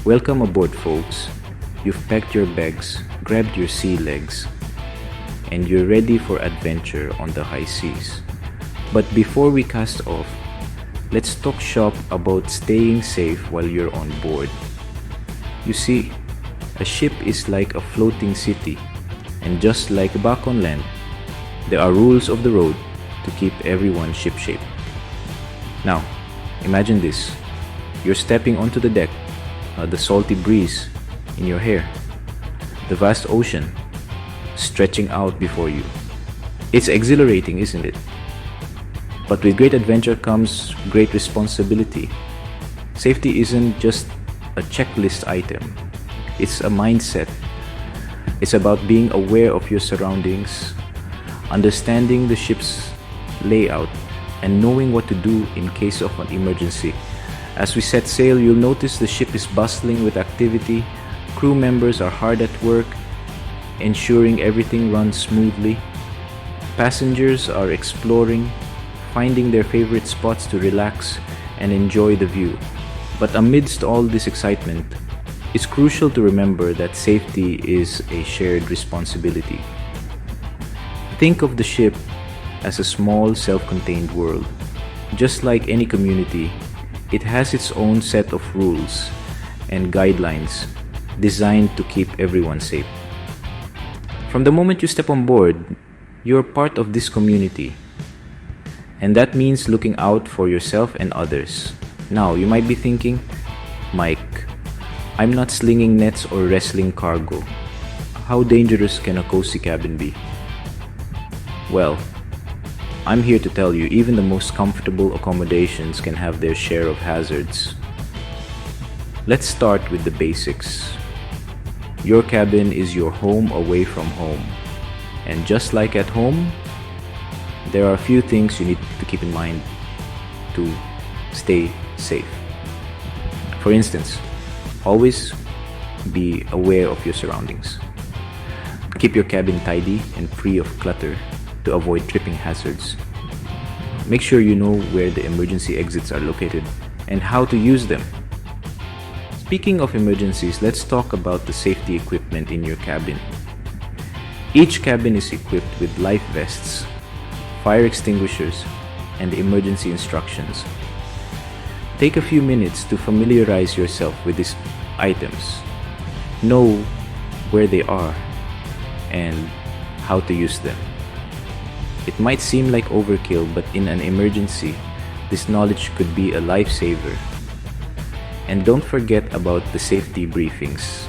Welcome aboard, folks. You've packed your bags, grabbed your sea legs, and you're ready for adventure on the high seas. But before we cast off, let's talk shop about staying safe while you're on board. You see, a ship is like a floating city, and just like back on land, there are rules of the road to keep everyone shipshape. Now, imagine this. You're stepping onto the deck, the salty breeze in your hair, the vast ocean stretching out before you. It's exhilarating, isn't it? But with great adventure comes great responsibility. Safety isn't just a checklist item, it's a mindset. It's about being aware of your surroundings, understanding the ship's layout, and knowing what to do in case of an emergency. As we set sail, you'll notice the ship is bustling with activity. Crew members are hard at work, ensuring everything runs smoothly. Passengers are exploring, finding their favorite spots to relax and enjoy the view. But amidst all this excitement, it's crucial to remember that safety is a shared responsibility. Think of the ship as a small, self-contained world. Just like any community, it has its own set of rules and guidelines designed to keep everyone safe. From the moment you step on board, you're part of this community, and that means looking out for yourself and others. Now, you might be thinking, Mike, I'm not slinging nets or wrestling cargo. How dangerous can a cozy cabin be? Well, I'm here to tell you, even the most comfortable accommodations can have their share of hazards. Let's start with the basics. Your cabin is your home away from home. And just like at home, there are a few things you need to keep in mind to stay safe. For instance, always be aware of your surroundings. Keep your cabin tidy and free of clutter to avoid tripping hazards. Make sure you know where the emergency exits are located and how to use them. Speaking of emergencies, let's talk about the safety equipment in your cabin. Each cabin is equipped with life vests, fire extinguishers, and emergency instructions. Take a few minutes to familiarize yourself with these items. Know where they are and how to use them. It might seem like overkill, but in an emergency, this knowledge could be a lifesaver. And don't forget about the safety briefings.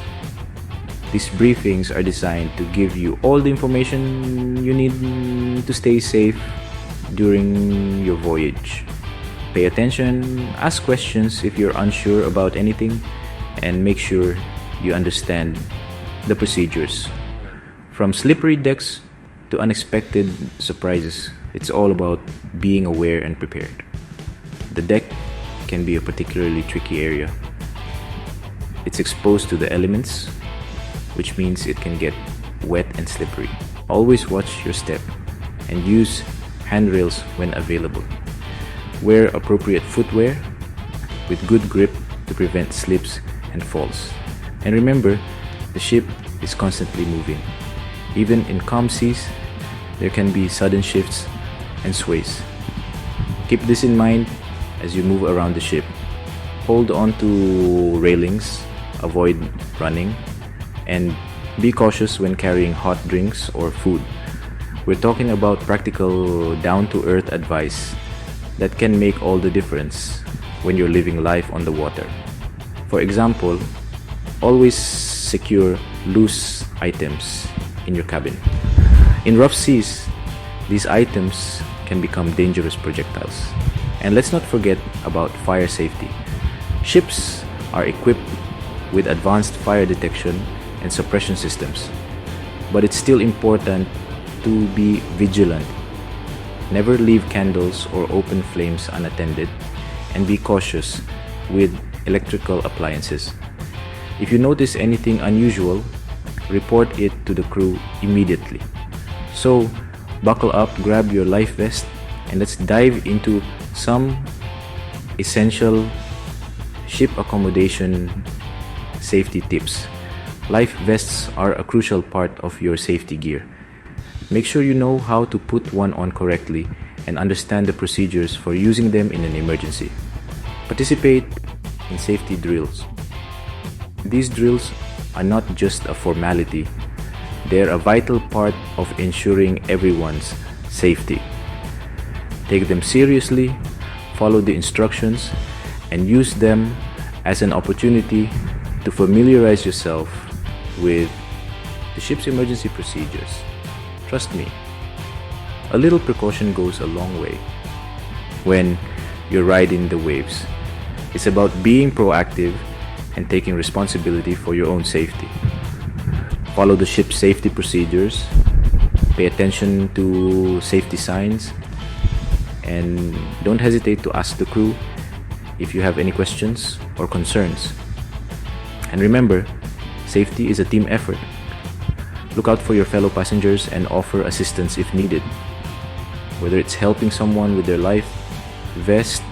These briefings are designed to give you all the information you need to stay safe during your voyage. Pay attention, ask questions if you're unsure about anything, and make sure you understand the procedures. From slippery decks to unexpected surprises, it's all about being aware and prepared. The deck can be a particularly tricky area. It's exposed to the elements, which means it can get wet and slippery. Always watch your step and use handrails when available. Wear appropriate footwear with good grip to prevent slips and falls. And remember, the ship is constantly moving. Even in calm seas, there can be sudden shifts and sways. Keep this in mind as you move around the ship. Hold on to railings, avoid running, and be cautious when carrying hot drinks or food. We're talking about practical, down-to-earth advice that can make all the difference when you're living life on the water. For example, always secure loose items in your cabin. In rough seas, these items can become dangerous projectiles. And let's not forget about fire safety. Ships are equipped with advanced fire detection and suppression systems, but it's still important to be vigilant. Never leave candles or open flames unattended, and be cautious with electrical appliances. If you notice anything unusual, report it to the crew immediately. So, buckle up, grab your life vest, and let's dive into some essential ship accommodation safety tips. Life vests are a crucial part of your safety gear. Make sure you know how to put one on correctly and understand the procedures for using them in an emergency. Participate in safety drills. These drills are not just a formality, they're a vital part of ensuring everyone's safety. Take them seriously, follow the instructions, and use them as an opportunity to familiarize yourself with the ship's emergency procedures. Trust me, a little precaution goes a long way when you're riding the waves. It's about being proactive and taking responsibility for your own safety. Follow the ship's safety procedures, pay attention to safety signs, and don't hesitate to ask the crew if you have any questions or concerns. And remember, safety is a team effort. Look out for your fellow passengers and offer assistance if needed. Whether it's helping someone with their life vest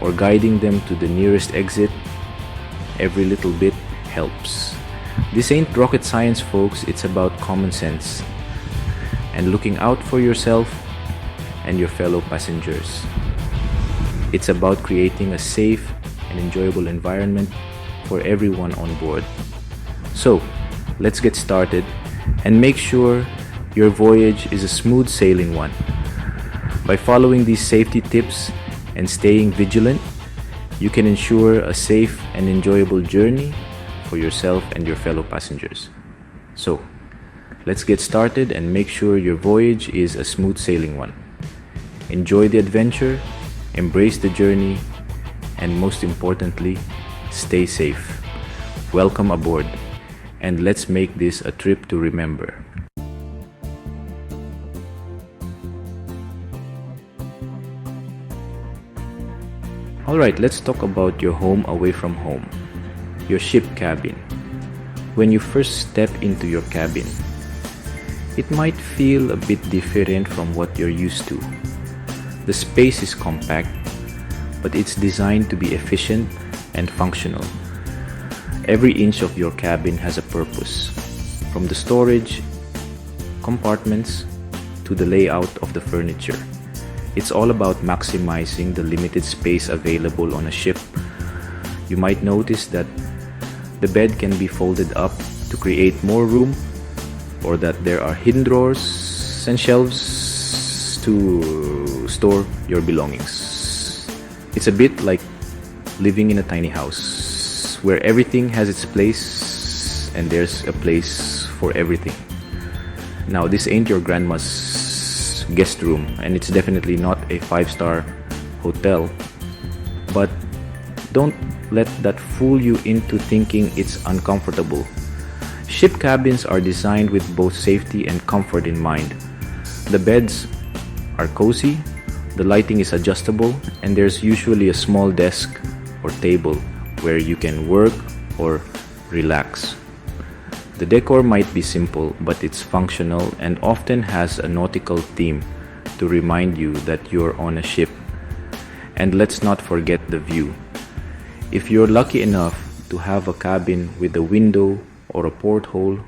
or guiding them to the nearest exit, every little bit helps. This ain't rocket science, folks. It's about common sense and looking out for yourself and your fellow passengers. It's about creating a safe and enjoyable environment for everyone on board. So, let's get started and make sure your voyage is a smooth sailing one. By following these safety tips and staying vigilant, you can ensure a safe and enjoyable journey for yourself and your fellow passengers. So, let's get started and make sure your voyage is a smooth sailing one. Enjoy the adventure, embrace the journey, and most importantly, stay safe. Welcome aboard, and let's make this a trip to remember. Alright, let's talk about your home away from home, your ship cabin. When you first step into your cabin, it might feel a bit different from what you're used to. The space is compact, but it's designed to be efficient and functional. Every inch of your cabin has a purpose, from the storage compartments to the layout of the furniture. It's all about maximizing the limited space available on a ship. You might notice that the bed can be folded up to create more room, or that there are hidden drawers and shelves to store your belongings. It's a bit like living in a tiny house where everything has its place and there's a place for everything. Now, this ain't your grandma's guest room, and it's definitely not a 5-star hotel, but don't let that fool you into thinking it's uncomfortable. Ship cabins are designed with both safety and comfort in mind. The beds are cozy, the lighting is adjustable, and there's usually a small desk or table where you can work or relax. The decor might be simple, but it's functional and often has a nautical theme to remind you that you're on a ship. And let's not forget the view. If you're lucky enough to have a cabin with a window or a porthole,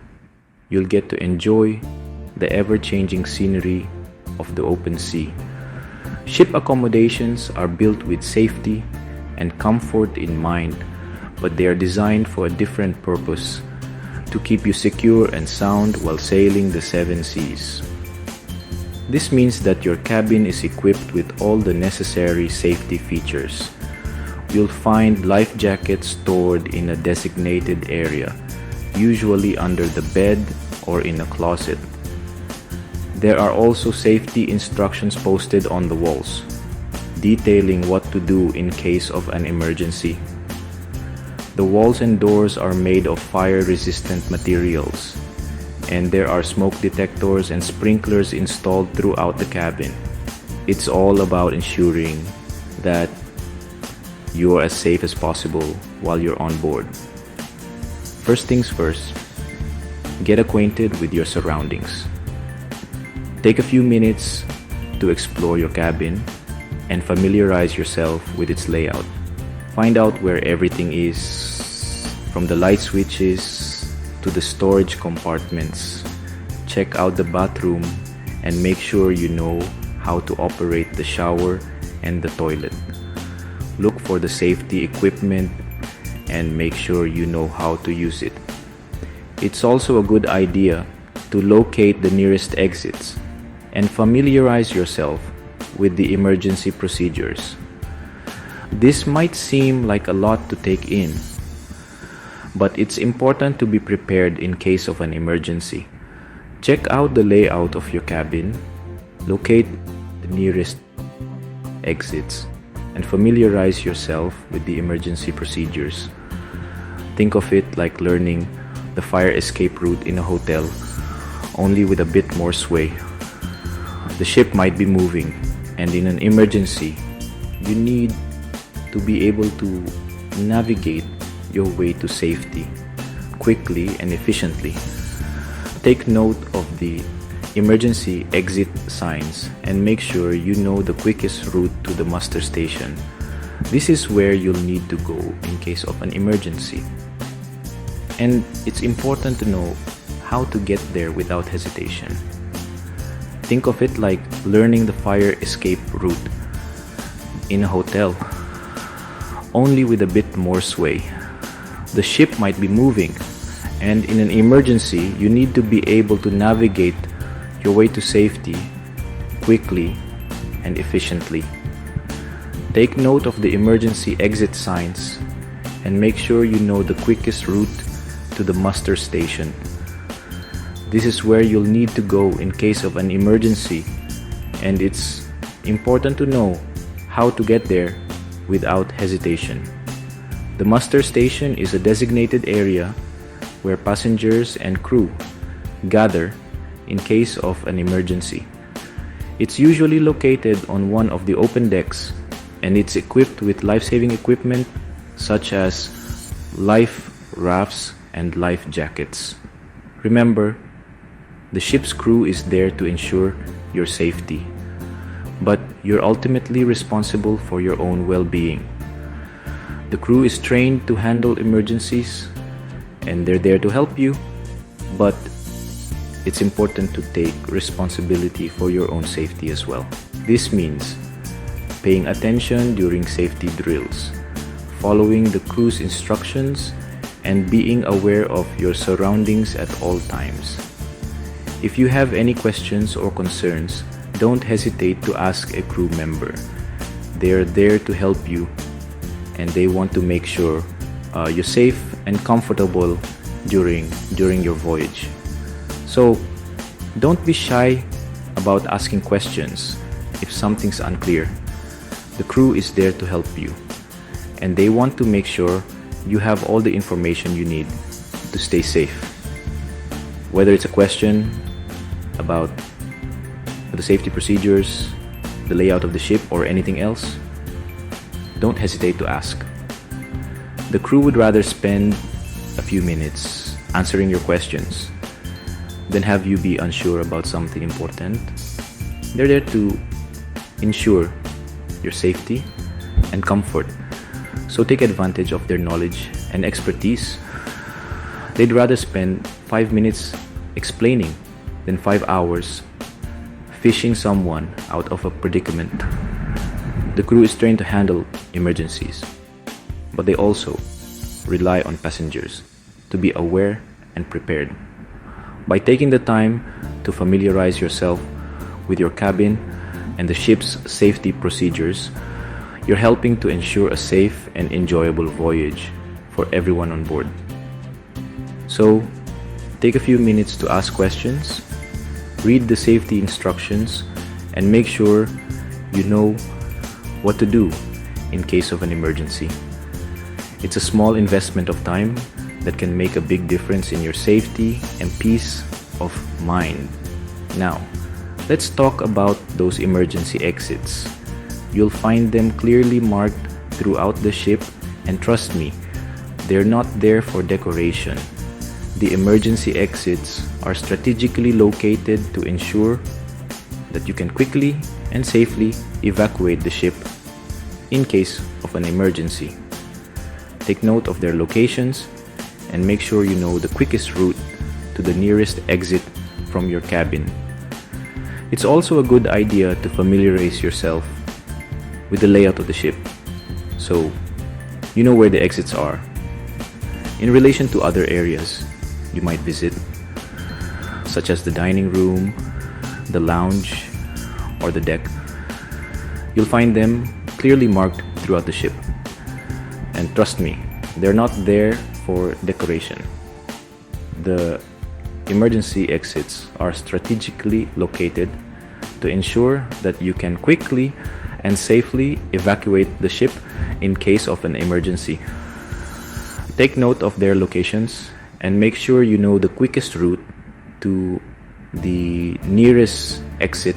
you'll get to enjoy the ever-changing scenery of the open sea. Ship accommodations are built with safety and comfort in mind, but they are designed for a different purpose: to keep you secure and sound while sailing the 7 seas. This means that your cabin is equipped with all the necessary safety features. You'll find life jackets stored in a designated area, usually under the bed or in a closet. There are also safety instructions posted on the walls, detailing what to do in case of an emergency. The walls and doors are made of fire-resistant materials, and there are smoke detectors and sprinklers installed throughout the cabin. It's all about ensuring that you are as safe as possible while you're on board. First things first, get acquainted with your surroundings. Take a few minutes to explore your cabin and familiarize yourself with its layout. Find out where everything is from the light switches to the storage compartments. Check out the bathroom and make sure you know how to operate the shower and the toilet. Look for the safety equipment and make sure you know how to use it. It's also a good idea to locate the nearest exits and familiarize yourself with the emergency procedures. This might seem like a lot to take in, but it's important to be prepared in case of an emergency. Check out the layout of your cabin, locate the nearest exits, and familiarize yourself with the emergency procedures. Think of it like learning the fire escape route in a hotel, only with a bit more sway. The ship might be moving, and in an emergency, you need to be able to navigate your way to safety quickly and efficiently. Take note of the emergency exit signs and make sure you know the quickest route to the muster station. This is where you'll need to go in case of an emergency. And it's important to know how to get there without hesitation. Think of it like learning the fire escape route in a hotel, only with a bit more sway. The ship might be moving, and in an emergency, you need to be able to navigate your way to safety quickly and efficiently. Take note of the emergency exit signs and make sure you know the quickest route to the muster station. This is where you'll need to go in case of an emergency, and it's important to know how to get there without hesitation. The muster station is a designated area where passengers and crew gather in case of an emergency. It's usually located on one of the open decks, and it's equipped with life-saving equipment such as life rafts and life jackets. Remember, the ship's crew is there to ensure your safety, but you're ultimately responsible for your own well-being. The crew is trained to handle emergencies, and they're there to help you, but it's important to take responsibility for your own safety as well. This means paying attention during safety drills, following the crew's instructions, and being aware of your surroundings at all times. If you have any questions or concerns, don't hesitate to ask a crew member. They are there to help you, and they want to make sure you're safe and comfortable during your voyage. So don't be shy about asking questions if something's unclear. The crew is there to help you, and they want to make sure you have all the information you need to stay safe. Whether it's a question about the safety procedures, the layout of the ship, or anything else, don't hesitate to ask. The crew would rather spend a few minutes answering your questions than have you be unsure about something important. They're there to ensure your safety and comfort, so take advantage of their knowledge and expertise. They'd rather spend 5 minutes explaining than 5 hours fishing someone out of a predicament. The crew is trained to handle emergencies, but they also rely on passengers to be aware and prepared. By taking the time to familiarize yourself with your cabin and the ship's safety procedures, you're helping to ensure a safe and enjoyable voyage for everyone on board. So, take a few minutes to ask questions, read the safety instructions, and make sure you know what to do in case of an emergency. It's a small investment of time that can make a big difference in your safety and peace of mind. Now, let's talk about those emergency exits. You'll find them clearly marked throughout the ship, and trust me, they're not there for decoration. The emergency exits are strategically located to ensure that you can quickly and safely evacuate the ship in case of an emergency. Take note of their locations and make sure you know the quickest route to the nearest exit from your cabin. It's also a good idea to familiarize yourself with the layout of the ship, so you know where the exits are. In relation to other areas you might visit, such as the dining room, the lounge, or the deck, you'll find them clearly marked throughout the ship. And trust me, they're not there for decoration. The emergency exits are strategically located to ensure that you can quickly and safely evacuate the ship in case of an emergency. Take note of their locations and make sure you know the quickest route to the nearest exit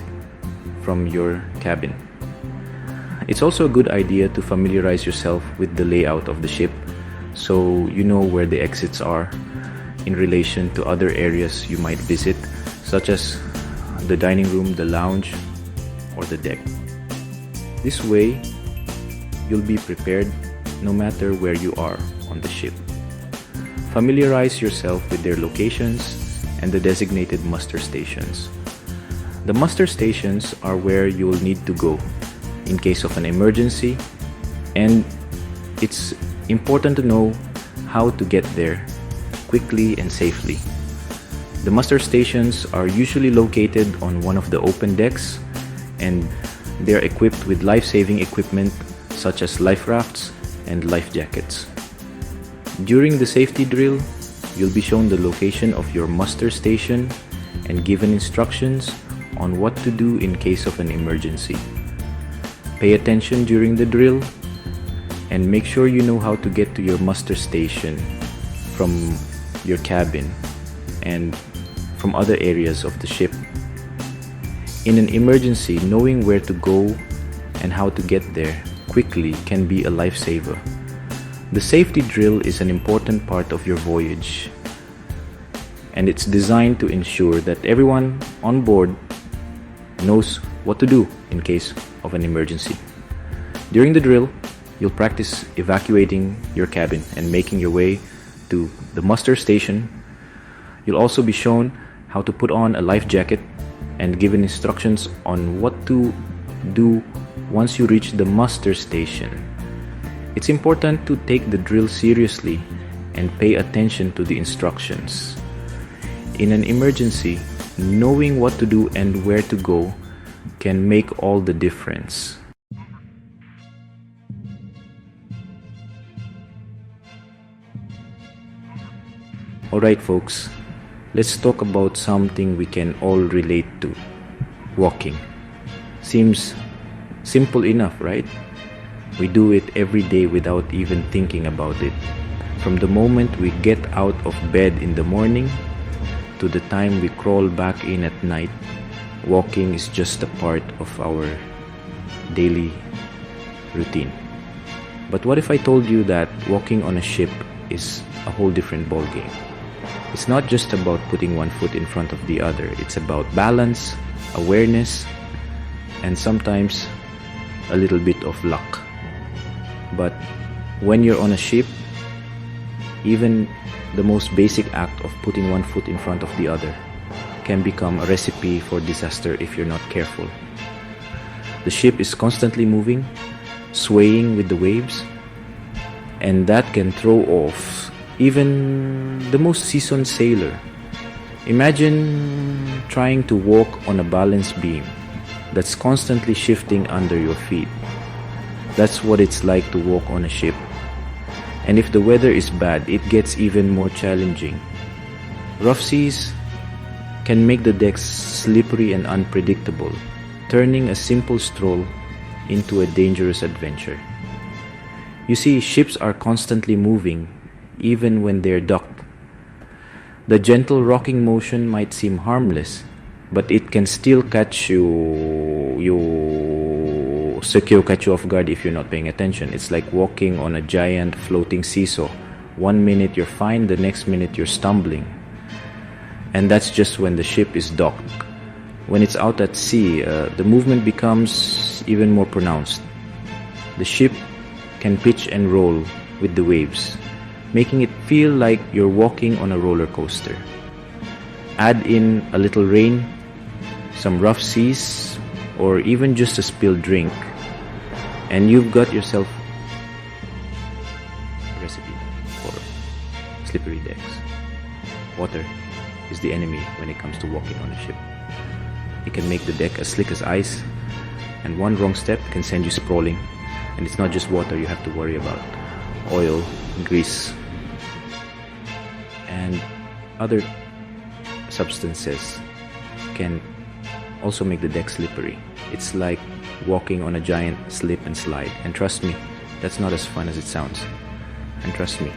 from your cabin. It's also a good idea to familiarize yourself with the layout of the ship so you know where the exits are in relation to other areas you might visit, such as the dining room, the lounge, or the deck. This way, you'll be prepared no matter where you are on the ship. Familiarize yourself with their locations and the designated muster stations. The muster stations are where you will need to go in case of an emergency, and it's important to know how to get there quickly and safely. The muster stations are usually located on one of the open decks, and they're equipped with life-saving equipment such as life rafts and life jackets. During the safety drill, you'll be shown the location of your muster station and given instructions on what to do in case of an emergency. Pay attention during the drill and make sure you know how to get to your muster station from your cabin and from other areas of the ship. In an emergency, knowing where to go and how to get there quickly can be a lifesaver. The safety drill is an important part of your voyage, and it's designed to ensure that everyone on board knows what to do in case of an emergency. During the drill, you'll practice evacuating your cabin and making your way to the muster station. You'll also be shown how to put on a life jacket and given instructions on what to do once you reach the muster station. It's important to take the drill seriously and pay attention to the instructions. In an emergency, knowing what to do and where to go can make all the difference. Alright folks, let's talk about something we can all relate to: walking. Seems simple enough, right? We do it every day without even thinking about it. From the moment we get out of bed in the morning to the time we crawl back in at night, walking is just a part of our daily routine. But what if I told you that walking on a ship is a whole different ballgame? It's not just about putting one foot in front of the other. It's about balance, awareness, and sometimes a little bit of luck. But when you're on a ship, even the most basic act of putting one foot in front of the other can become a recipe for disaster if you're not careful. The ship is constantly moving, swaying with the waves, and that can throw off even the most seasoned sailor. Imagine trying to walk on a balance beam that's constantly shifting under your feet. That's what it's like to walk on a ship. And if the weather is bad, it gets even more challenging. Rough seas can make the decks slippery and unpredictable, turning a simple stroll into a dangerous adventure. You see, ships are constantly moving, even when they're docked. The gentle rocking motion might seem harmless, but it can still catch you off guard if you're not paying attention. It's like walking on a giant floating seesaw. One minute you're fine, the next minute you're stumbling. And that's just when the ship is docked. When it's out at sea, the movement becomes even more pronounced. The ship can pitch and roll with the waves, making it feel like you're walking on a roller coaster. Add in a little rain, some rough seas, or even just a spilled drink, and you've got yourself a recipe for slippery decks. Water is the enemy when it comes to walking on a ship. It can make the deck as slick as ice, and one wrong step can send you sprawling. And it's not just water you have to worry about. Oil, grease, and other substances can also make the deck slippery. It's like walking on a giant slip and slide. And trust me, that's not as fun as it sounds. And trust me,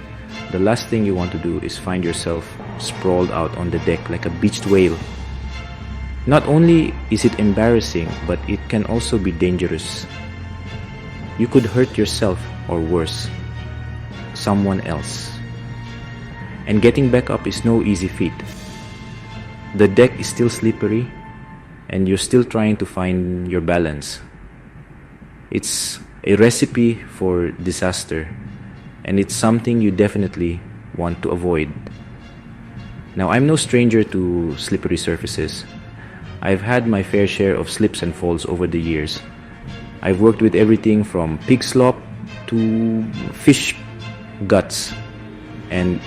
the last thing you want to do is find yourself sprawled out on the deck like a beached whale. Not only is it embarrassing, but it can also be dangerous. You could hurt yourself, or worse, someone else. And getting back up is no easy feat. The deck is still slippery, and you're still trying to find your balance. It's a recipe for disaster, and it's something you definitely want to avoid. Now, I'm no stranger to slippery surfaces. I've had my fair share of slips and falls over the years. I've worked with everything from pig slop to fish guts. And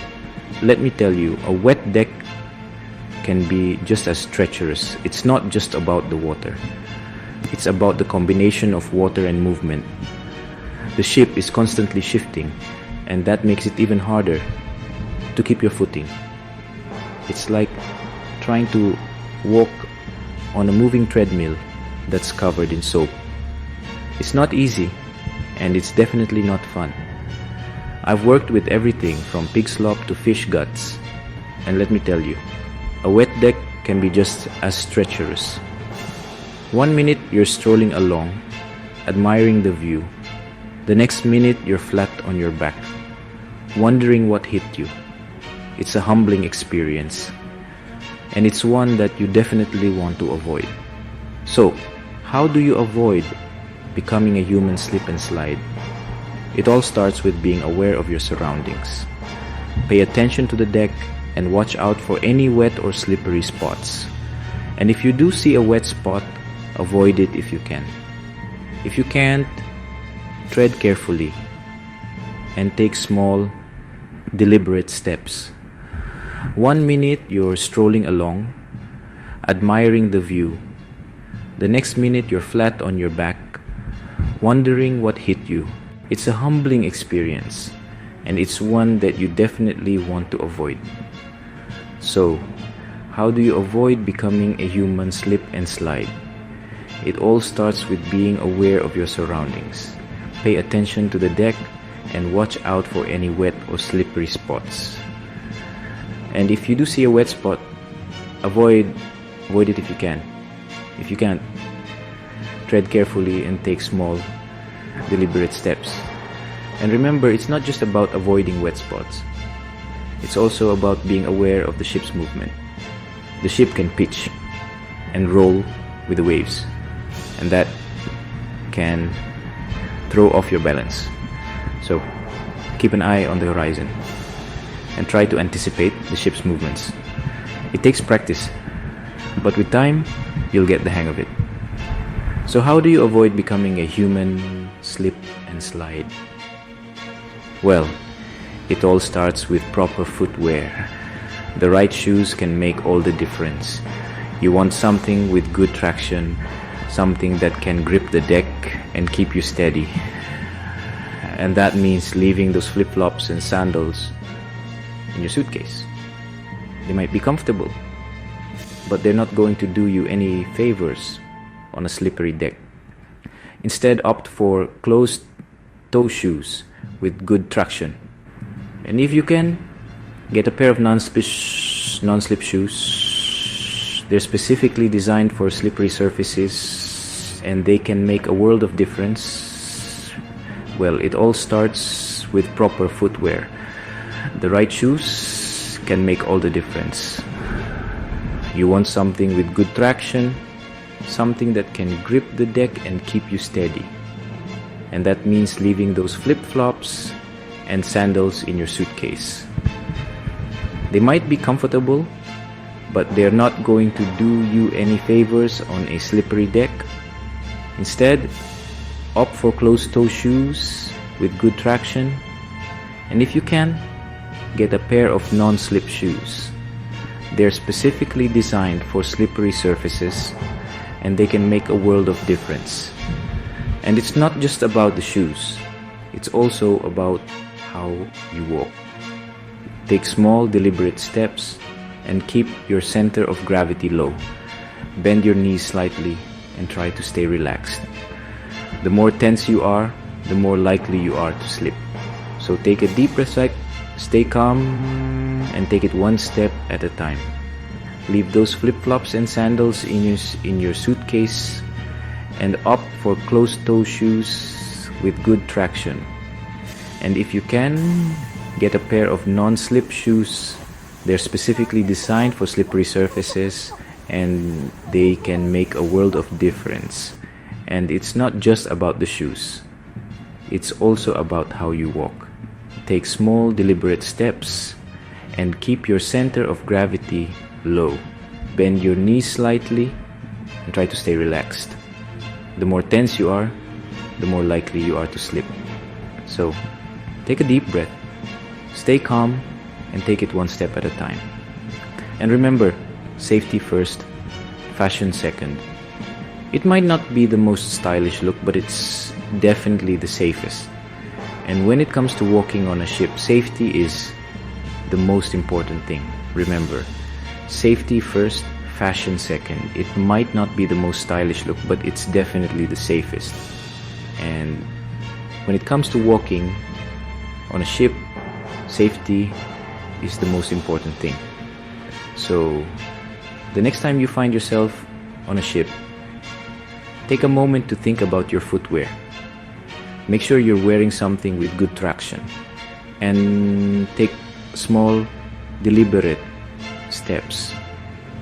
let me tell you, a wet deck can be just as treacherous. It's not just about the water. It's about the combination of water and movement. The ship is constantly shifting, and that makes it even harder to keep your footing. It's like trying to walk on a moving treadmill that's covered in soap. It's not easy, and it's definitely not fun. I've worked with everything from pig slop to fish guts, and let me tell you, a wet deck can be just as treacherous. One minute you're strolling along, admiring the view. The next minute you're flat on your back, wondering what hit you. It's a humbling experience, and it's one that you definitely want to avoid. So, how do you avoid becoming a human slip and slide? It all starts with being aware of your surroundings. Pay attention to the deck and watch out for any wet or slippery spots. And if you do see a wet spot, avoid it if you can. If you can't, tread carefully and take small, deliberate steps. 1 minute you're strolling along, admiring the view. The next minute you're flat on your back, wondering what hit you. It's a humbling experience, and it's one that you definitely want to avoid. So, how do you avoid becoming a human slip and slide? It all starts with being aware of your surroundings. Pay attention to the deck and watch out for any wet or slippery spots. And if you do see a wet spot, avoid it if you can. If you can't, tread carefully and take small, deliberate steps. And remember, it's not just about avoiding wet spots. It's also about being aware of the ship's movement. The ship can pitch and roll with the waves, and that can throw off your balance. So keep an eye on the horizon and try to anticipate the ship's movements. It takes practice, but with time, you'll get the hang of it. So how do you avoid becoming a human slip and slide? Well, it all starts with proper footwear. The right shoes can make all the difference. You want something with good traction, something that can grip the deck and keep you steady. And that means leaving those flip-flops and sandals in your suitcase. They might be comfortable, but they're not going to do you any favors on a slippery deck. Instead, opt for closed-toe shoes with good traction. And if you can, get a pair of non-slip shoes. They're specifically designed for slippery surfaces, and they can make a world of difference. Well, it all starts with proper footwear. The right shoes can make all the difference. You want something with good traction, something that can grip the deck and keep you steady. And that means leaving those flip-flops and sandals in your suitcase. They might be comfortable, but they're not going to do you any favors on a slippery deck. Instead, opt for closed-toe shoes with good traction, and if you can, get a pair of non-slip shoes. They're specifically designed for slippery surfaces, and they can make a world of difference. And it's not just about the shoes, it's also about how you walk. Take small, deliberate steps and keep your center of gravity low. Bend your knees slightly and try to stay relaxed. The more tense you are, the more likely you are to slip. So take a deep breath, stay calm, and take it one step at a time. Leave those flip-flops and sandals in your suitcase and opt for closed-toe shoes with good traction. And if you can, get a pair of non-slip shoes. They're specifically designed for slippery surfaces and they can make a world of difference. And it's not just about the shoes. It's also about how you walk. Take small, deliberate steps and keep your center of gravity low. Bend your knees slightly and try to stay relaxed. The more tense you are, the more likely you are to slip. So, take a deep breath, stay calm, and take it one step at a time. And remember, safety first, fashion second. It might not be the most stylish look, but it's definitely the safest. And when it comes to walking on a ship, safety is the most important thing. Remember, safety first, fashion second. It might not be the most stylish look, but it's definitely the safest. And when it comes to walking on a ship, safety is the most important thing. So, the next time you find yourself on a ship, take a moment to think about your footwear. Make sure you're wearing something with good traction. And take small, deliberate steps.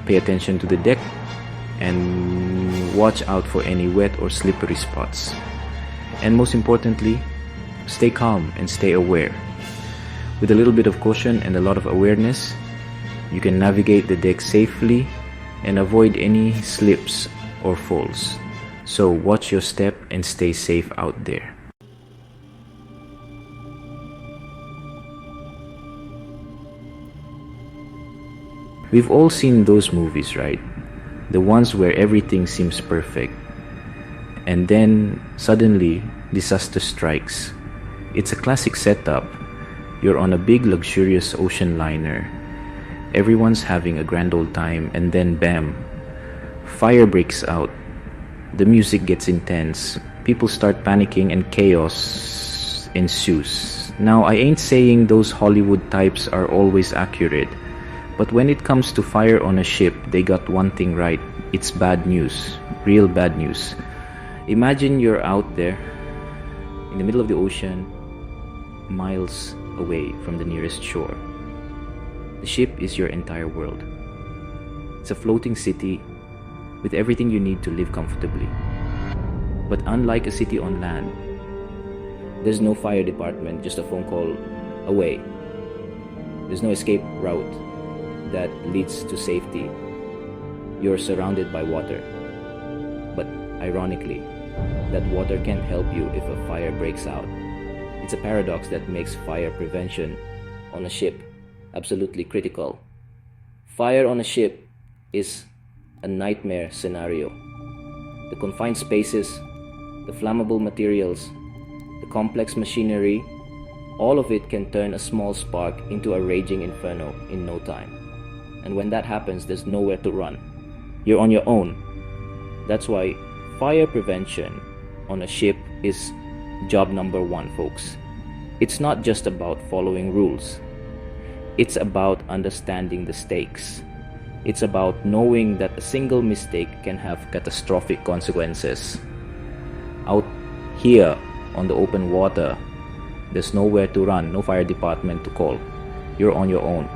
Pay attention to the deck and watch out for any wet or slippery spots. And most importantly, stay calm and stay aware. With a little bit of caution and a lot of awareness, you can navigate the deck safely and avoid any slips or falls. So watch your step and stay safe out there. We've all seen those movies, right? The ones where everything seems perfect. And then suddenly disaster strikes. It's a classic setup. You're on a big luxurious ocean liner. Everyone's having a grand old time, and then bam, fire breaks out. The music gets intense. People start panicking and chaos ensues. Now, I ain't saying those Hollywood types are always accurate, but when it comes to fire on a ship, they got one thing right. It's bad news. Real bad news. Imagine you're out there in the middle of the ocean, miles away from the nearest shore. The ship is your entire world. It's a floating city with everything you need to live comfortably. But unlike a city on land, there's no fire department, just a phone call away. There's no escape route that leads to safety. You're surrounded by water. But ironically, that water can't help you if a fire breaks out. It's a paradox that makes fire prevention on a ship absolutely critical. Fire on a ship is a nightmare scenario. The confined spaces, the flammable materials, the complex machinery, all of it can turn a small spark into a raging inferno in no time. And when that happens, there's nowhere to run. You're on your own. That's why fire prevention on a ship is job number one, folks. It's not just about following rules. It's about understanding the stakes. It's about knowing that a single mistake can have catastrophic consequences. Out here on the open water, there's nowhere to run, no fire department to call. You're on your own.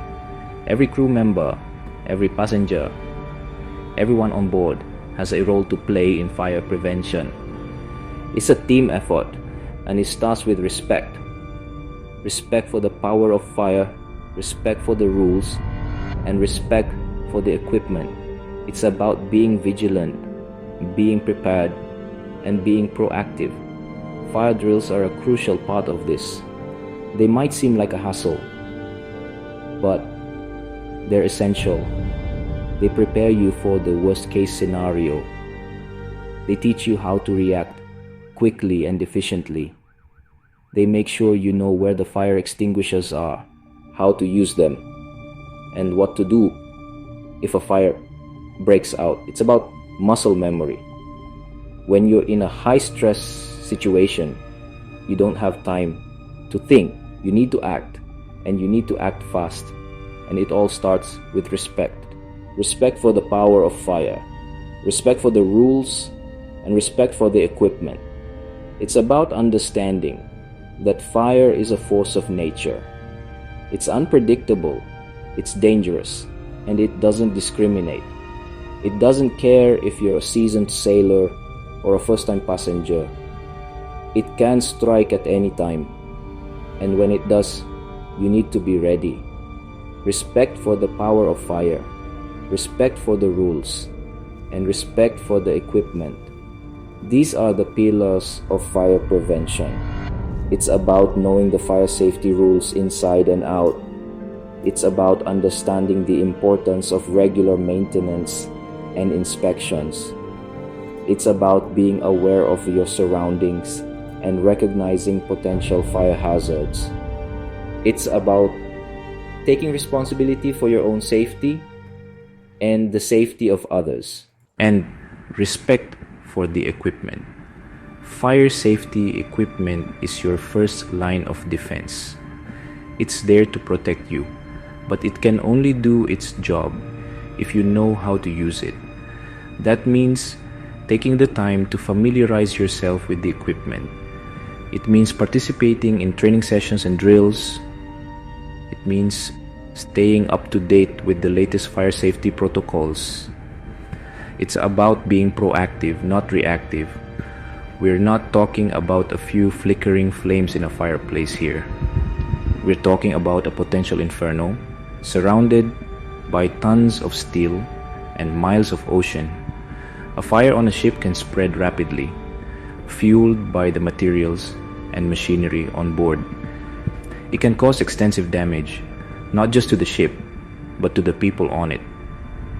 Every crew member, every passenger, everyone on board has a role to play in fire prevention. It's a team effort, and it starts with respect. respect for the power of fire, respect for the rules, and respect for the equipment. It's about being vigilant, being prepared, and being proactive. Fire drills are a crucial part of this. They might seem like a hassle, but they're essential. They prepare you for the worst case scenario. They teach you how to react quickly and efficiently. They make sure you know where the fire extinguishers are, how to use them, and what to do if a fire breaks out. It's about muscle memory. When you're in a high-stress situation, you don't have time to think. You need to act, and you need to act fast. And it all starts with respect. Respect for the power of fire, respect for the rules, and respect for the equipment. It's about understanding that fire is a force of nature. It's unpredictable, it's dangerous, and it doesn't discriminate. It doesn't care if you're a seasoned sailor or a first-time passenger. It can strike at any time, and when it does, you need to be ready. Respect for the power of fire, respect for the rules, and respect for the equipment. These are the pillars of fire prevention. It's about knowing the fire safety rules inside and out. It's about understanding the importance of regular maintenance and inspections. It's about being aware of your surroundings and recognizing potential fire hazards. It's about taking responsibility for your own safety and the safety of others. And respect for the equipment. Fire safety equipment is your first line of defense. It's there to protect you, but it can only do its job if you know how to use it. That means taking the time to familiarize yourself with the equipment. It means participating in training sessions and drills. It means staying up to date with the latest fire safety protocols. It's about being proactive, not reactive. We're not talking about a few flickering flames in a fireplace here. We're talking about a potential inferno, surrounded by tons of steel and miles of ocean. A fire on a ship can spread rapidly, fueled by the materials and machinery on board. It can cause extensive damage, not just to the ship, but to the people on it.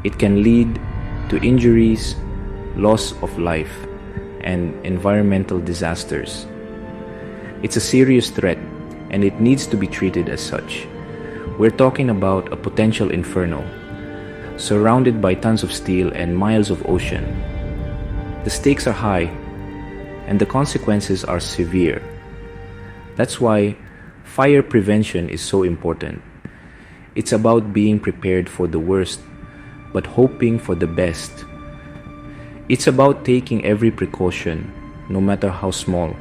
It can lead to injuries, loss of life, and environmental disasters. It's a serious threat, and it needs to be treated as such. We're talking about a potential inferno, surrounded by tons of steel and miles of ocean. The stakes are high, and the consequences are severe. That's why fire prevention is so important. It's about being prepared for the worst, but hoping for the best. It's about taking every precaution, no matter how small,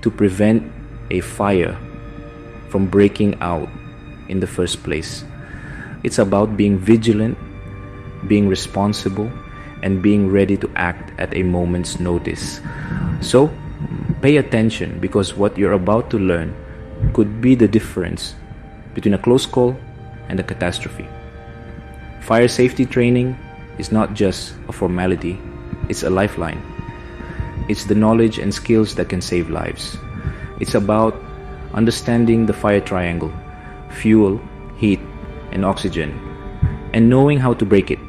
to prevent a fire from breaking out in the first place. It's about being vigilant, being responsible, and being ready to act at a moment's notice. So, pay attention, because what you're about to learn could be the difference between a close call and a catastrophe. Fire safety training is not just a formality, it's a lifeline. It's the knowledge and skills that can save lives. It's about understanding the fire triangle: fuel, heat, and oxygen, and knowing how to break it.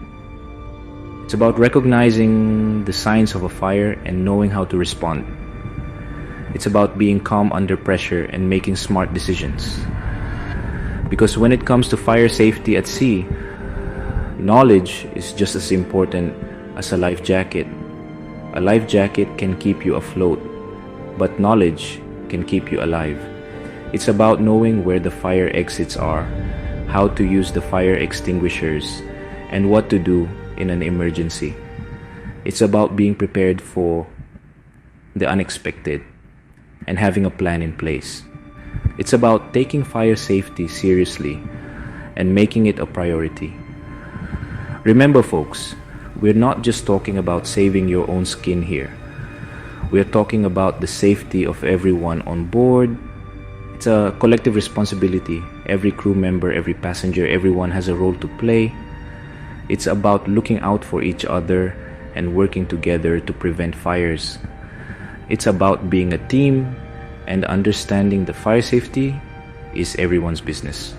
It's about recognizing the signs of a fire and knowing how to respond. It's about being calm under pressure and making smart decisions. Because when it comes to fire safety at sea, knowledge is just as important as a life jacket. A life jacket can keep you afloat, but knowledge can keep you alive. It's about knowing where the fire exits are, how to use the fire extinguishers, and what to do in an emergency. It's about being prepared for the unexpected and having a plan in place. It's about taking fire safety seriously and making it a priority. Remember, folks, we're not just talking about saving your own skin here. We're talking about the safety of everyone on board It's a collective responsibility. Every crew member, every passenger, everyone has a role to play. It's about looking out for each other and working together to prevent fires. It's about being a team and understanding the fire safety is everyone's business.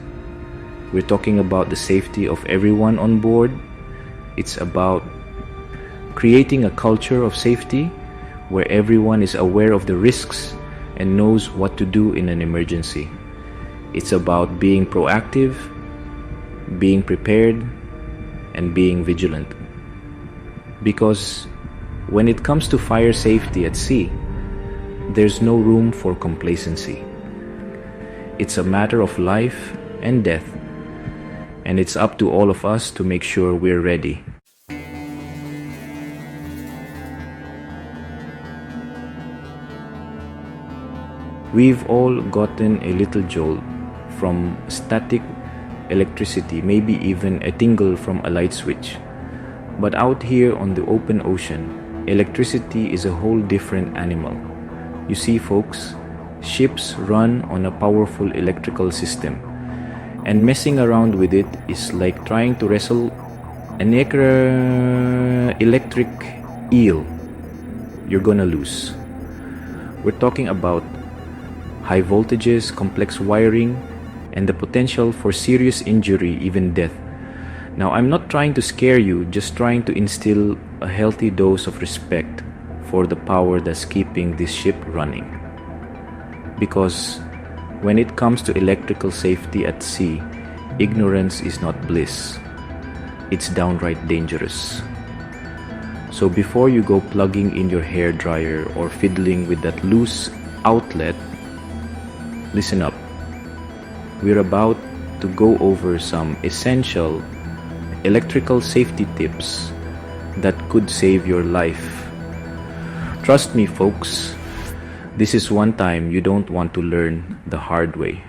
We're talking about the safety of everyone on board. It's about creating a culture of safety where everyone is aware of the risks and knows what to do in an emergency. It's about being proactive, being prepared, and being vigilant. Because when it comes to fire safety at sea, there's no room for complacency. It's a matter of life and death, and it's up to all of us to make sure we're ready. We've all gotten a little jolt from static electricity, maybe even a tingle from a light switch. But out here on the open ocean, electricity is a whole different animal. You see, folks, ships run on a powerful electrical system, and messing around with it is like trying to wrestle an electric eel. You're gonna lose. We're talking about high voltages, complex wiring, and the potential for serious injury, even death. Now, I'm not trying to scare you, just trying to instill a healthy dose of respect for the power that's keeping this ship running. Because when it comes to electrical safety at sea, ignorance is not bliss. It's downright dangerous. So before you go plugging in your hair dryer or fiddling with that loose outlet, listen up. We're about to go over some essential electrical safety tips that could save your life. Trust me, folks, this is one time you don't want to learn the hard way.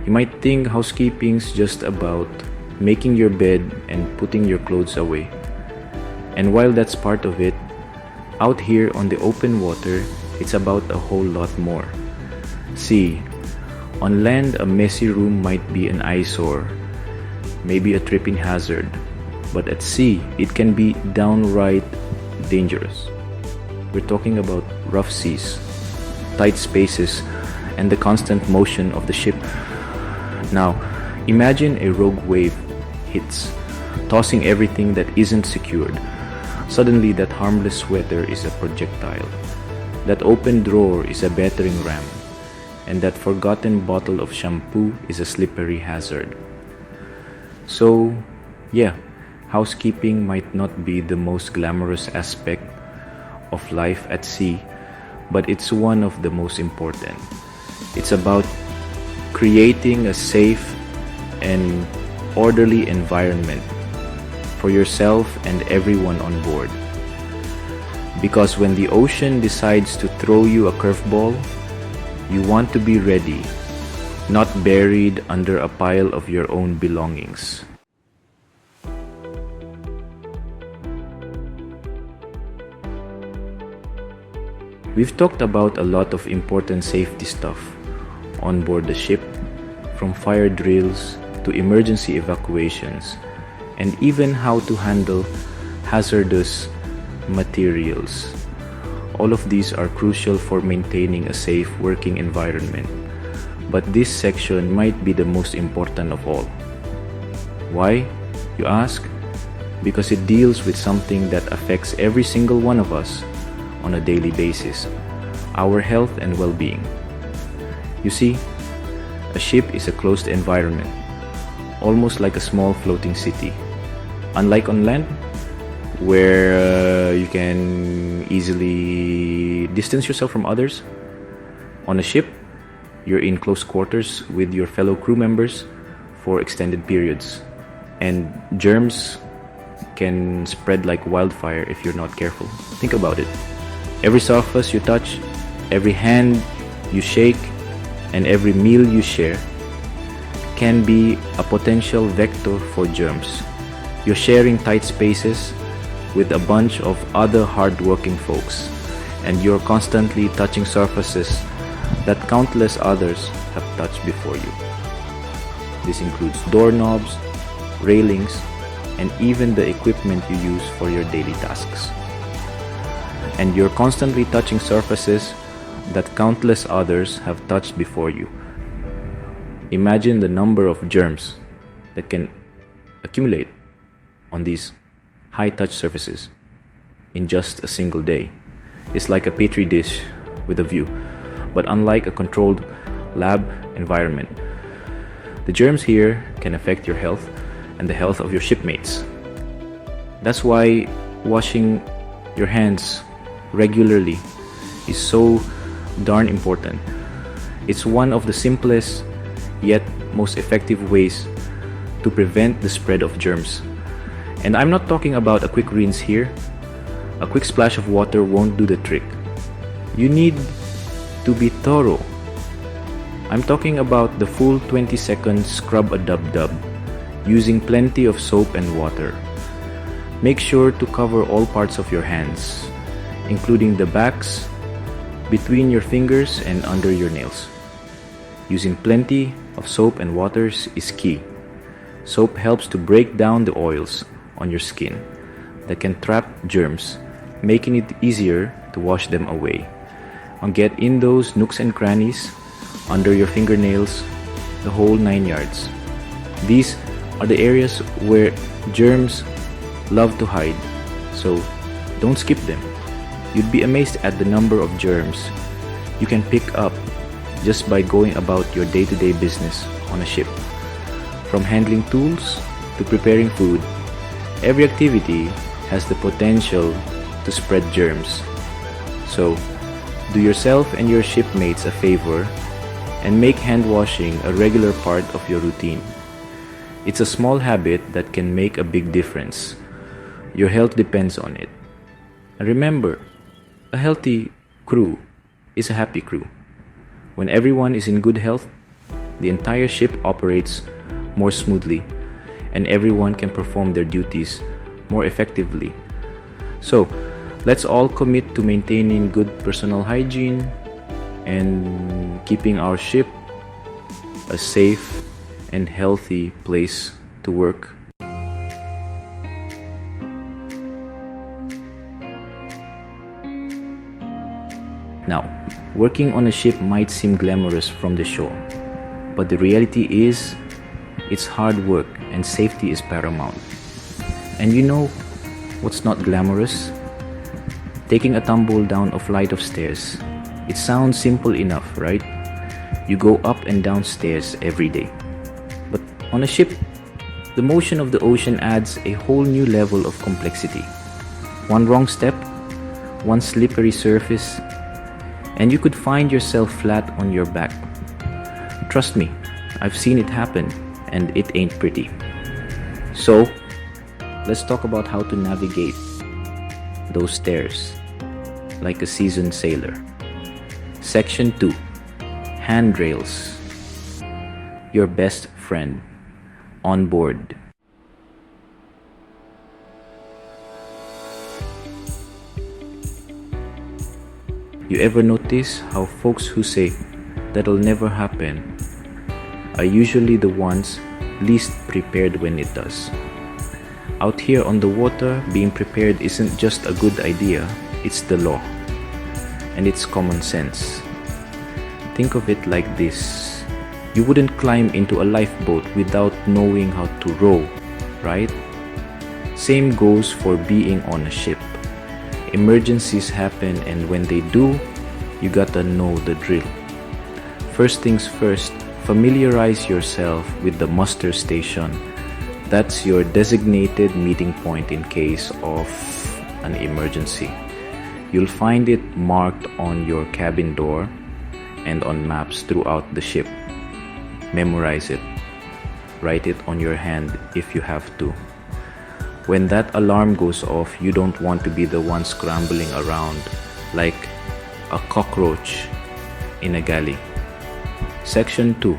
You might think housekeeping's just about making your bed and putting your clothes away. And while that's part of it, out here on the open water, it's about a whole lot more. See, on land, a messy room might be an eyesore, maybe a tripping hazard, but at sea, it can be downright dangerous. We're talking about rough seas, tight spaces, and the constant motion of the ship. Now, imagine a rogue wave hits, tossing everything that isn't secured. Suddenly, that harmless sweater is a projectile. That open drawer is a battering ram. And that forgotten bottle of shampoo is a slippery hazard. So, yeah, housekeeping might not be the most glamorous aspect of life at sea, but it's one of the most important. It's about creating a safe and orderly environment for yourself and everyone on board. Because when the ocean decides to throw you a curveball, you want to be ready, not buried under a pile of your own belongings. We've talked about a lot of important safety stuff on board the ship, from fire drills to emergency evacuations, and even how to handle hazardous materials. All of these are crucial for maintaining a safe working environment, but this section might be the most important of all. Why, you ask? Because it deals with something that affects every single one of us on a daily basis, our health and well-being. You see, a ship is a closed environment, almost like a small floating city. Unlike on land, where you can easily distance yourself from others, on a ship, you're in close quarters with your fellow crew members for extended periods. And germs can spread like wildfire if you're not careful. Think about it. Every surface you touch, every hand you shake, and every meal you share can be a potential vector for germs. You're sharing tight spaces, with a bunch of other hard-working folks, and you're constantly touching surfaces that countless others have touched before you. This includes doorknobs, railings, and even the equipment you use for your daily tasks. And you're constantly touching surfaces that countless others have touched before you. Imagine the number of germs that can accumulate on these high-touch surfaces in just a single day. It's like a petri dish with a view, but unlike a controlled lab environment, the germs here can affect your health and the health of your shipmates. That's why washing your hands regularly is so darn important. It's one of the simplest yet most effective ways to prevent the spread of germs. And I'm not talking about a quick rinse here. A quick splash of water won't do the trick. You need to be thorough. I'm talking about the full 20-second scrub-a-dub-dub using plenty of soap and water. Make sure to cover all parts of your hands, including the backs, between your fingers and under your nails. Using plenty of soap and waters is key. Soap helps to break down the oils on your skin that can trap germs, making it easier to wash them away. And get in those nooks and crannies, under your fingernails, the whole 9 yards. These are the areas where germs love to hide, so don't skip them. You'd be amazed at the number of germs you can pick up just by going about your day-to-day business on a ship. From handling tools to preparing food, every activity has the potential to spread germs. So, do yourself and your shipmates a favor and make hand washing a regular part of your routine. It's a small habit that can make a big difference. Your health depends on it. And remember, a healthy crew is a happy crew. When everyone is in good health, the entire ship operates more smoothly and everyone can perform their duties more effectively. So, let's all commit to maintaining good personal hygiene and keeping our ship a safe and healthy place to work. Now, working on a ship might seem glamorous from the shore, but the reality is, it's hard work and safety is paramount. And you know what's not glamorous? Taking a tumble down a flight of stairs. It sounds simple enough, right? You go up and down stairs every day. But on a ship, the motion of the ocean adds a whole new level of complexity. One wrong step, one slippery surface, and you could find yourself flat on your back. Trust me, I've seen it happen, and it ain't pretty. So, let's talk about how to navigate those stairs like a seasoned sailor. Section 2. Handrails. Your best friend. Onboard. You ever notice how folks who say that'll never happen are usually the ones least prepared when it does? Out here on the water, being prepared isn't just a good idea, it's the law. And it's common sense. Think of it like this. You wouldn't climb into a lifeboat without knowing how to row, right? Same goes for being on a ship. Emergencies happen, and when they do, you gotta know the drill. First things first, familiarize yourself with the muster station. That's your designated meeting point in case of an emergency. You'll find it marked on your cabin door and on maps throughout the ship. Memorize it. Write it on your hand if you have to. When that alarm goes off, you don't want to be the one scrambling around like a cockroach in a galley. Section 2.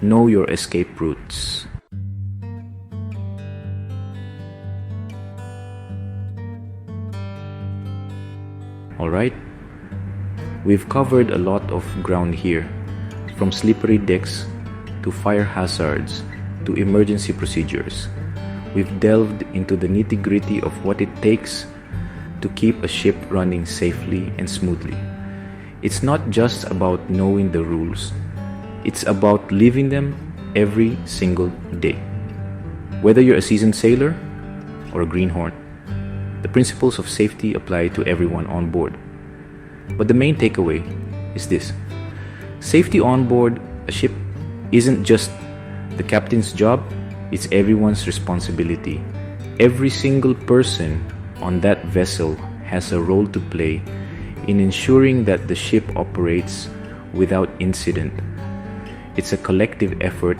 Know your escape routes. Alright? We've covered a lot of ground here, from slippery decks to fire hazards to emergency procedures. We've delved into the nitty-gritty of what it takes to keep a ship running safely and smoothly. It's not just about knowing the rules, it's about living them every single day. Whether you're a seasoned sailor or a greenhorn, the principles of safety apply to everyone on board. But the main takeaway is this: safety on board a ship isn't just the captain's job, it's everyone's responsibility. Every single person on that vessel has a role to play in ensuring that the ship operates without incident. It's a collective effort,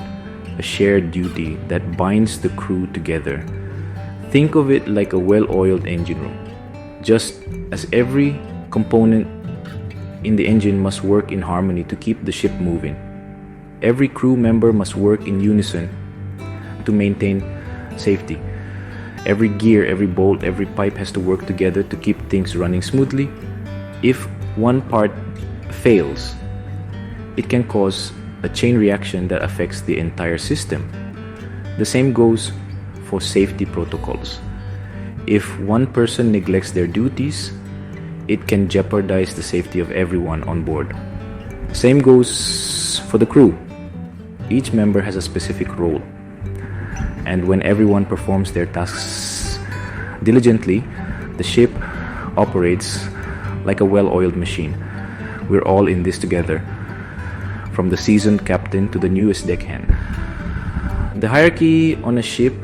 a shared duty that binds the crew together. Think of it like a well-oiled engine room. Just as every component in the engine must work in harmony to keep the ship moving, every crew member must work in unison to maintain safety. Every gear, every bolt, every pipe has to work together to keep things running smoothly. If one part fails, it can cause a chain reaction that affects the entire system. The same goes for safety protocols. If one person neglects their duties, it can jeopardize the safety of everyone on board. Same goes for the crew. Each member has a specific role, and when everyone performs their tasks diligently, the ship operates like a well-oiled machine. We're all in this together, from the seasoned captain to the newest deckhand. The hierarchy on a ship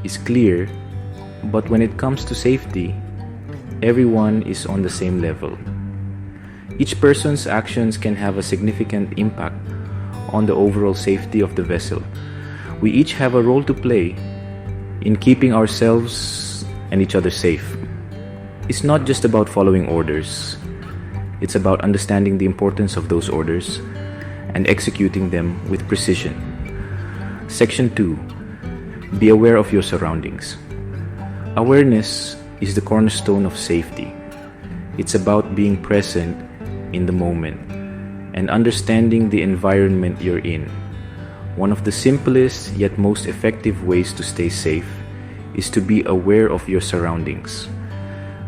is clear, but when it comes to safety, everyone is on the same level. Each person's actions can have a significant impact on the overall safety of the vessel. We each have a role to play in keeping ourselves and each other safe. It's not just about following orders. It's about understanding the importance of those orders and executing them with precision. Section 2. Be aware of your surroundings. Awareness is the cornerstone of safety. It's about being present in the moment and understanding the environment you're in. One of the simplest yet most effective ways to stay safe is to be aware of your surroundings.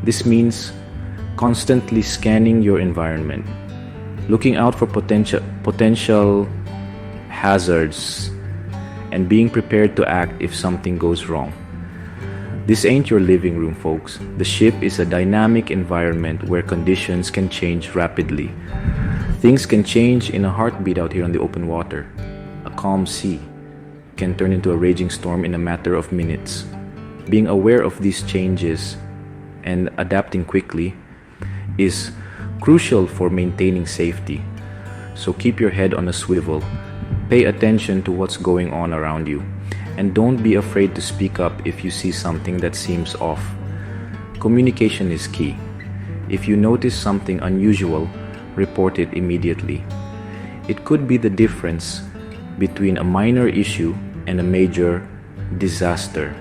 This means constantly scanning your environment, looking out for potential hazards, and being prepared to act if something goes wrong. This ain't your living room, folks. The ship is a dynamic environment where conditions can change rapidly. Things can change in a heartbeat out here on the open water. A calm sea can turn into a raging storm in a matter of minutes. Being aware of these changes and adapting quickly is crucial for maintaining safety. So keep your head on a swivel, pay attention to what's going on around you, and don't be afraid to speak up if you see something that seems off. Communication is key. If you notice something unusual, report it immediately. It could be the difference between a minor issue and a major disaster.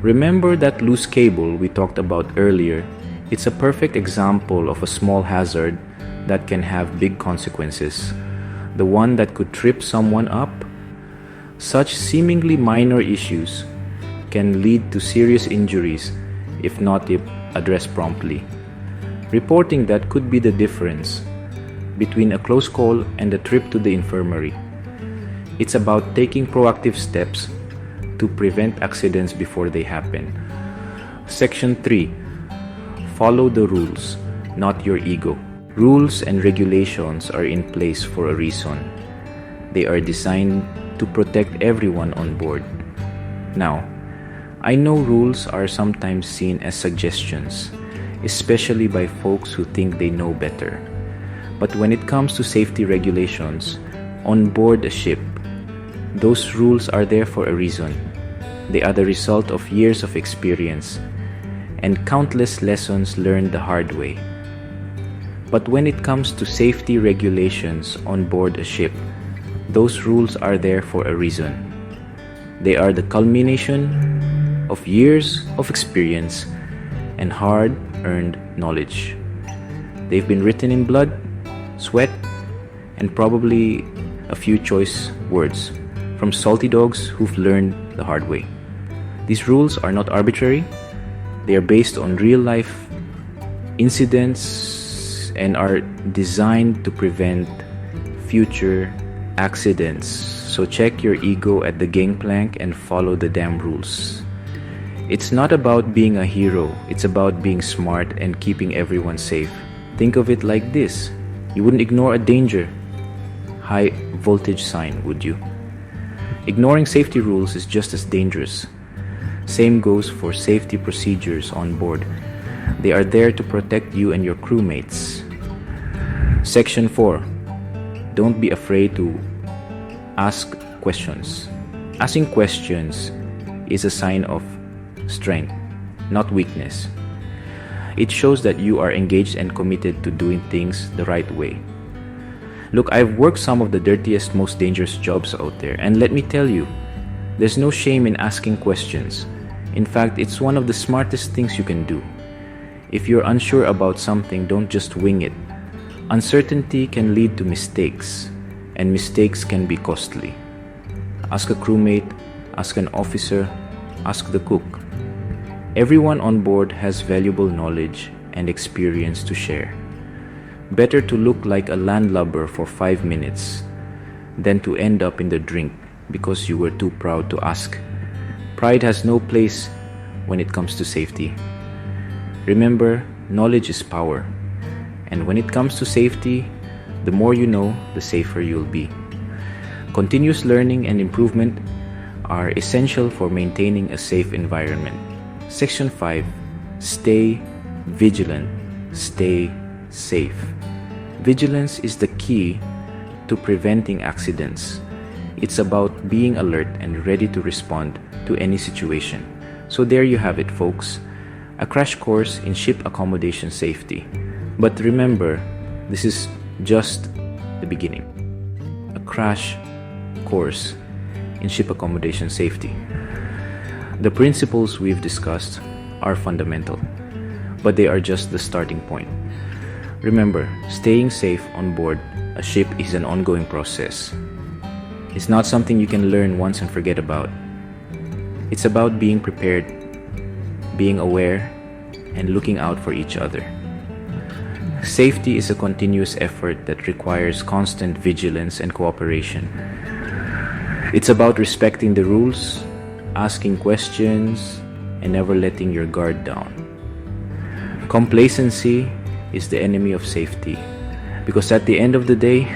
Remember that loose cable we talked about earlier? It's a perfect example of a small hazard that can have big consequences. The one that could trip someone up. Such seemingly minor issues can lead to serious injuries if not addressed promptly. Reporting that could be the difference between a close call and a trip to the infirmary. It's about taking proactive steps to prevent accidents before they happen. Section 3. Follow the rules, not your ego. Rules and regulations are in place for a reason. They are designed to protect everyone on board. Now, I know rules are sometimes seen as suggestions, especially by folks who think they know better. But when it comes to safety regulations on board a ship, those rules are there for a reason. They are the result of years of experience and countless lessons learned the hard way. But when it comes to safety regulations on board a ship, those rules are there for a reason. They are the culmination of years of experience and hard-earned knowledge. They've been written in blood, sweat, and probably a few choice words from salty dogs who've learned the hard way. These rules are not arbitrary. They are based on real-life incidents and are designed to prevent future accidents. So check your ego at the gangplank and follow the damn rules. It's not about being a hero. It's about being smart and keeping everyone safe. Think of it like this. You wouldn't ignore a danger high voltage sign, would you? Ignoring safety rules is just as dangerous. Same goes for safety procedures on board. They are there to protect you and your crewmates. Section 4. Don't be afraid to ask questions. Asking questions is a sign of strength, not weakness. It shows that you are engaged and committed to doing things the right way. Look, I've worked some of the dirtiest, most dangerous jobs out there, and let me tell you, there's no shame in asking questions. In fact, it's one of the smartest things you can do. If you're unsure about something, don't just wing it. Uncertainty can lead to mistakes, and mistakes can be costly. Ask a crewmate, ask an officer, ask the cook. Everyone on board has valuable knowledge and experience to share. Better to look like a landlubber for 5 minutes than to end up in the drink because you were too proud to ask. Pride has no place when it comes to safety. Remember, knowledge is power. And when it comes to safety, the more you know, the safer you'll be. Continuous learning and improvement are essential for maintaining a safe environment. Section 5. Stay vigilant. Stay safe. Vigilance is the key to preventing accidents. It's about being alert and ready to respond to any situation. So there you have it, folks. A crash course in ship accommodation safety. But remember, this is just the beginning. A crash course in ship accommodation safety. The principles we've discussed are fundamental, but they are just the starting point. Remember, staying safe on board a ship is an ongoing process. It's not something you can learn once and forget about. It's about being prepared, being aware, and looking out for each other. Safety is a continuous effort that requires constant vigilance and cooperation. It's about respecting the rules, asking questions, and never letting your guard down. Complacency is the enemy of safety, because at the end of the day,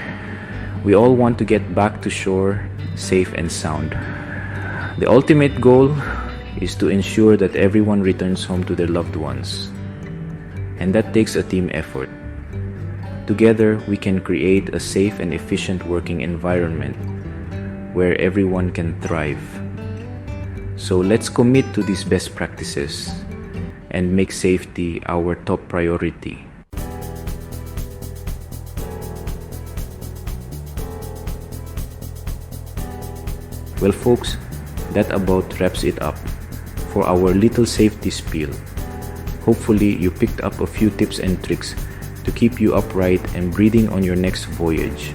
we all want to get back to shore safe and sound. The ultimate goal is to ensure that everyone returns home to their loved ones. And that takes a team effort. Together, we can create a safe and efficient working environment where everyone can thrive. So let's commit to these best practices and make safety our top priority. Well, folks, that about wraps it up for our little safety spiel. Hopefully, you picked up a few tips and tricks to keep you upright and breathing on your next voyage.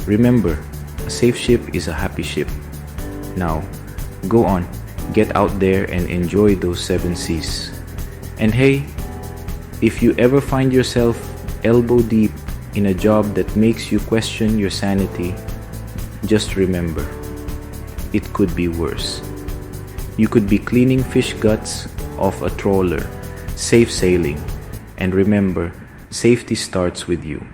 Remember, a safe ship is a happy ship. Now, go on, get out there and enjoy those 7 seas. And hey, if you ever find yourself elbow deep in a job that makes you question your sanity, just remember, it could be worse. You could be cleaning fish guts off a trawler, safe sailing, and remember, safety starts with you.